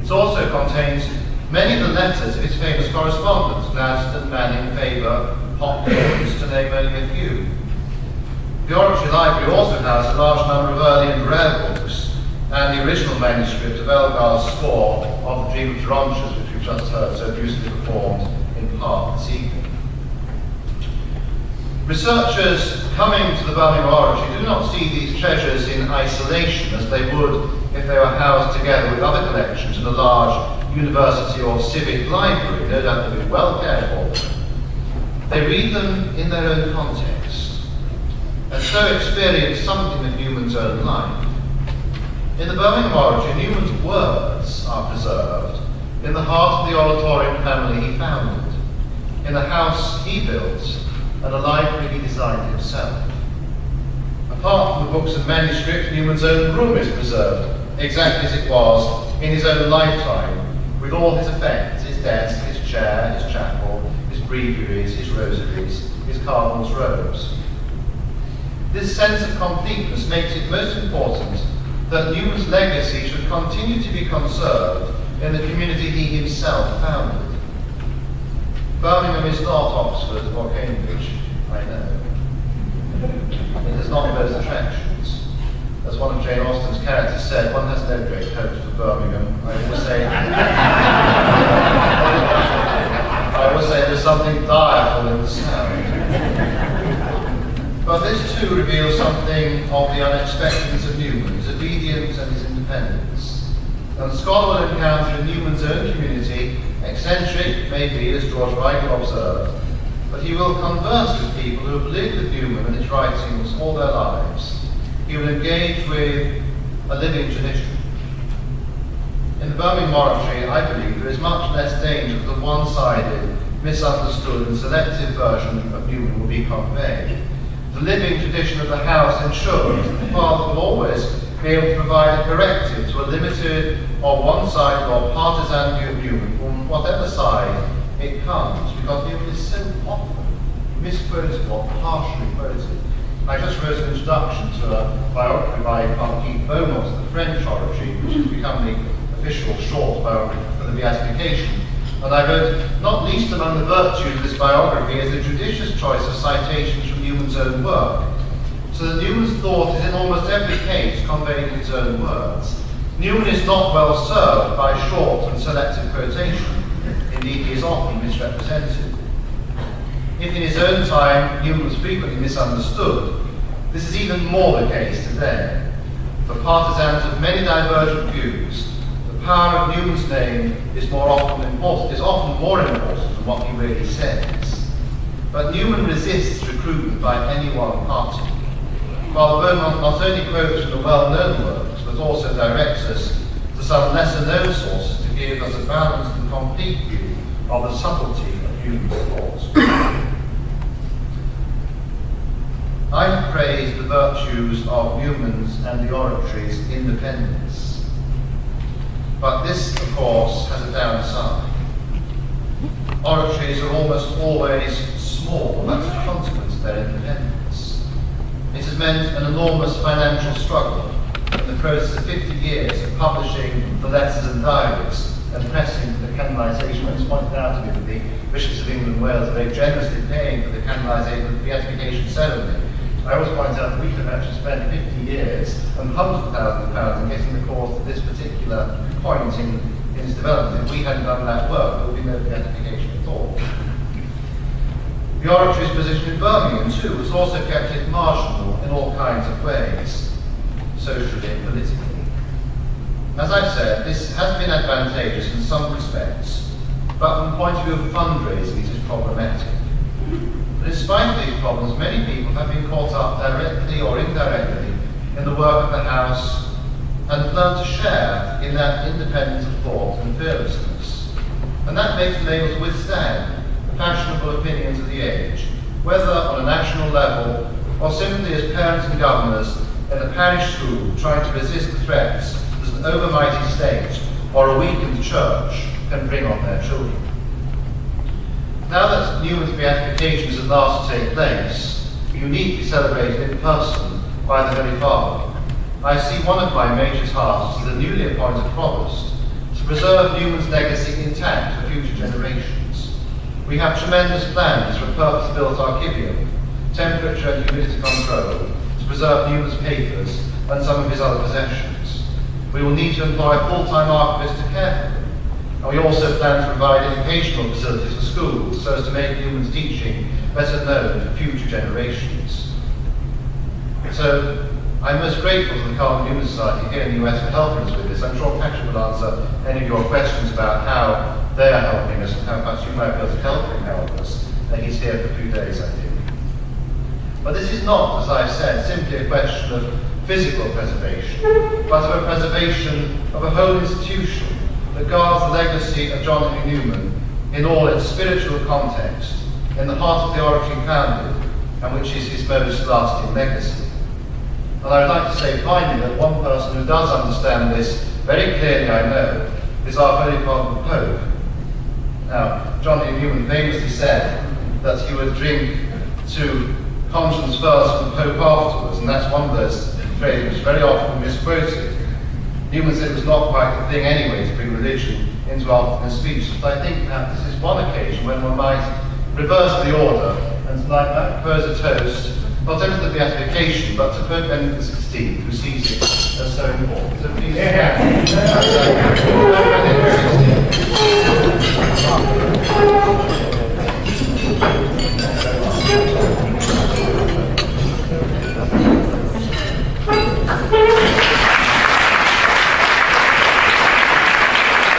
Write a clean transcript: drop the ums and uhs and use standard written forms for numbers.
It also contains many of the letters of his famous correspondents, Gladstone, Manning, Faber, Hopkins, to name only a few. The Oratory Library also has a large number of early and rare books, and the original manuscript of Elgar's score of The Dream of Gerontius, which we've just heard so beautifully performed in part this evening. Researchers coming to the Birmingham Oratory do not see these treasures in isolation as they would if they were housed together with other collections in a large university or civic library. No doubt they'll be well cared for. They read them in their own context, and so experience something of Newman's own life. In the Birmingham Oratory, Newman's words are preserved in the heart of the oratorian family he founded, in the house he built, and a library he designed himself. Apart from the books and manuscripts, Newman's own room is preserved exactly as it was in his own lifetime, with all his effects, his desk, his chair, his chapel, his breviaries, his rosaries, his cardinal's robes. This sense of completeness makes it most important that Newman's legacy should continue to be conserved in the community he himself founded. Birmingham is not Oxford or Cambridge, I know. It has not those attractions. As one of Jane Austen's characters said, one has no great hopes for Birmingham. I always say there's something direful in the sound. But this too reveals something of the unexpectedness of Newman, his obedience and his independence. And the scholar will encounter in Newman's own community, eccentric, maybe, as George Reilly observed, but he will converse with people who have lived with Newman and his writings all their lives. He will engage with a living tradition. In the Birmingham Oratory, I believe, there is much less danger that the one-sided, misunderstood and selective version of Newman will be conveyed. The living tradition of the house ensures that the father will always be able to provide a corrective to a limited or one-sided or partisan view of Newman from whatever side it comes, because Newman is so often misquoted or partially quoted. I just wrote an introduction to a biography by Keith Beaumont of the French Oratory, which has become the official short biography for the beatification. And I wrote, not least among the virtues of this biography is the judicious choice of citations from Newman's own work, so that Newman's thought is in almost every case conveyed in his own words. Newman is not well served by short and selective quotation. Indeed, he is often misrepresented. If in his own time Newman was frequently misunderstood, this is even more the case today. For partisans of many divergent views, the power of Newman's name is often more important than what he really says. But Newman resists recruitment by any one party, while Beaumont not only quotes from the well-known works, but also directs us to some lesser-known sources to give us a balanced and complete view of the subtlety of Newman's thoughts. I have praised the virtues of Newman's and the Oratory's independence. But this, of course, has a downside. Oratories are almost always small, and that's a consequence of their independence. It has meant an enormous financial struggle in the process of 50 years of publishing the letters and diaries and pressing for the canonisation. It's pointed out to me that the bishops of England and Wales are very generously paying for the canonisation of the beatification ceremony. I always point out that we could have actually spent 50 years and hundreds of thousands of pounds in getting the course to this particular point in its development. If we hadn't done that work, there would be no beatification at all. The Oratory's position in Birmingham, too, has also kept it marginal in all kinds of ways, socially and politically. As I've said, this has been advantageous in some respects, but from the point of view of fundraising, it is problematic. But in spite of these problems, many people have been caught up directly or indirectly in the work of the House and learned to share in that independence of thought and fearlessness. And that makes them able to withstand the fashionable opinions of the age, whether on a national level or simply as parents and governors in a parish school trying to resist the threats that an overmighty state or a weakened church can bring on their children. Now that Newman's beatification is at last to take place, uniquely celebrated in person by the Holy Father, I see one of my major tasks as the newly appointed provost to to preserve Newman's legacy intact for future generations. We have tremendous plans for a purpose-built archivium, temperature and humidity control, to preserve Newman's papers and some of his other possessions. We will need to employ a full-time archivist to care for them. And we also plan to provide educational facilities for schools so as to make Newman's teaching better known to future generations. So, I'm most grateful to the Carl Newman Society here in the US for helping us with this. I'm sure Patrick will answer any of your questions about how they are helping us and how perhaps you might be able to help him help us. He's here for a few days, I think. But this is not, as I've said, simply a question of physical preservation, but of a preservation of a whole institution that guards the legacy of John Henry Newman in all its spiritual context, in the heart of the oratory founded, and which is his most lasting legacy. And I would like to say finally that one person who does understand this very clearly, I know, is our Holy Father the Pope. Now, John Henry Newman famously said that he would drink to conscience first and the Pope afterwards, and that's one of those phrases which is very often misquoted. Newman said it was not quite the thing anyway to bring religion into afternoon speech, but I think perhaps this is one occasion when one might reverse the order and tonight might propose a toast, not only to the beatification, but to Pope Benedict XVI, who sees it as so important. So please, Pope Benedict XVI.